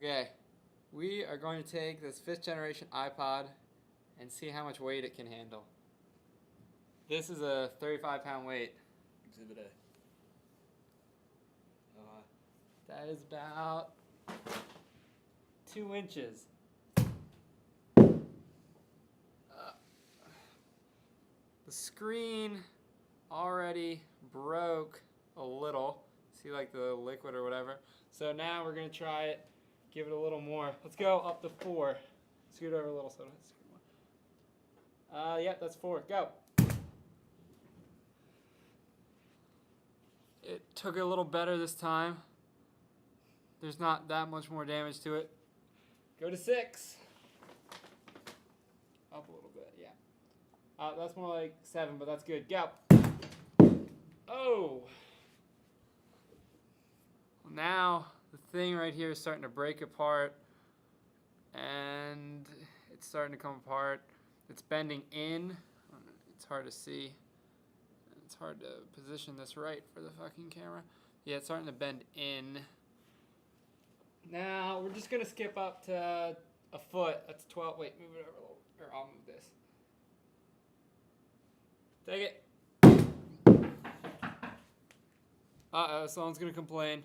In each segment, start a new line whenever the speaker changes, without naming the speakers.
Okay, we are going to take this 5th generation iPod and see how much weight it can handle. This is a 35-pound weight.
Exhibit A.
That is about 2 inches. The screen already broke a little. See, like the liquid or whatever. So now we're gonna try it. Give it a little more. Let's go up to 4. Scoot over a little so yep, that's 4. Go. It took it a little better this time. There's not that much more damage to it. Go to 6. Up a little bit, yeah. That's more like 7, but that's good. Go. Oh. Well, now the thing right here is starting to break apart, and it's starting to come apart. It's bending in. It's hard to see. It's hard to position this right for the fucking camera. Yeah, it's starting to bend in. Now we're just gonna skip up to a foot. That's 12. Wait, move it over a little, or I'll move this. Take it. Uh-oh, someone's gonna complain.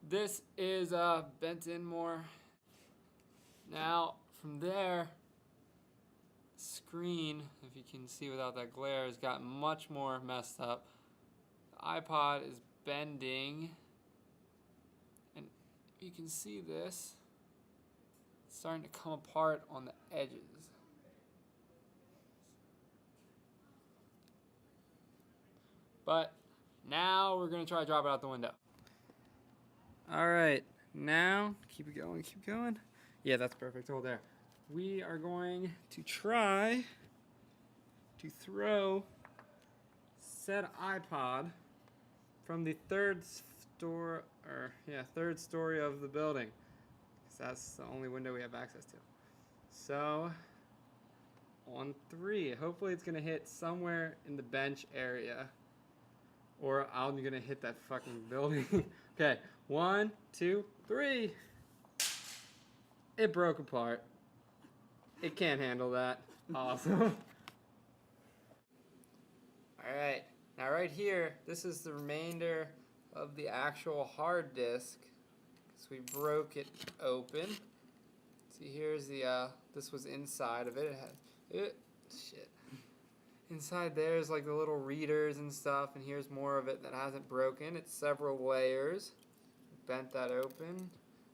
This is bent in more. Now from there, the screen, if you can see without that glare, has gotten much more messed up. The iPod is bending, and you can see this. It's starting to come apart on the edges. But now we're gonna try to drop it out the window. All right, now keep it going, keep going. Yeah, that's perfect. Hold there. We are going to try to throw said iPod from the third story of the building, because that's the only window we have access to. So on 3, hopefully it's gonna hit somewhere in the bench area, or I'm gonna hit that fucking building. Okay, 1, 2, 3. It broke apart. It can't handle that. Awesome. Alright, now right here, this is the remainder of the actual hard disk. So we broke it open. See, here's the, this was inside of it. It had, shit. Inside there's like the little readers and stuff, and here's more of it that hasn't broken. It's several layers. Bent that open.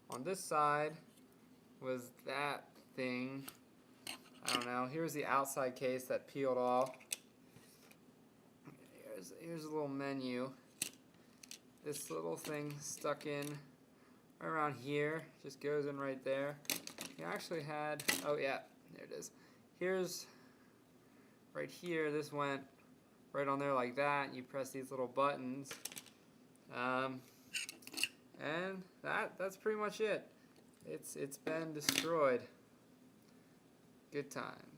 On this side was that thing. I don't know. Here's the outside case that peeled off. Here's a little menu. This little thing stuck in right around here. Just goes in right there. You actually had, oh yeah, there it is. Here's right here. This went right on there like that. You press these little buttons. And that's pretty much it. It's been destroyed. Good times.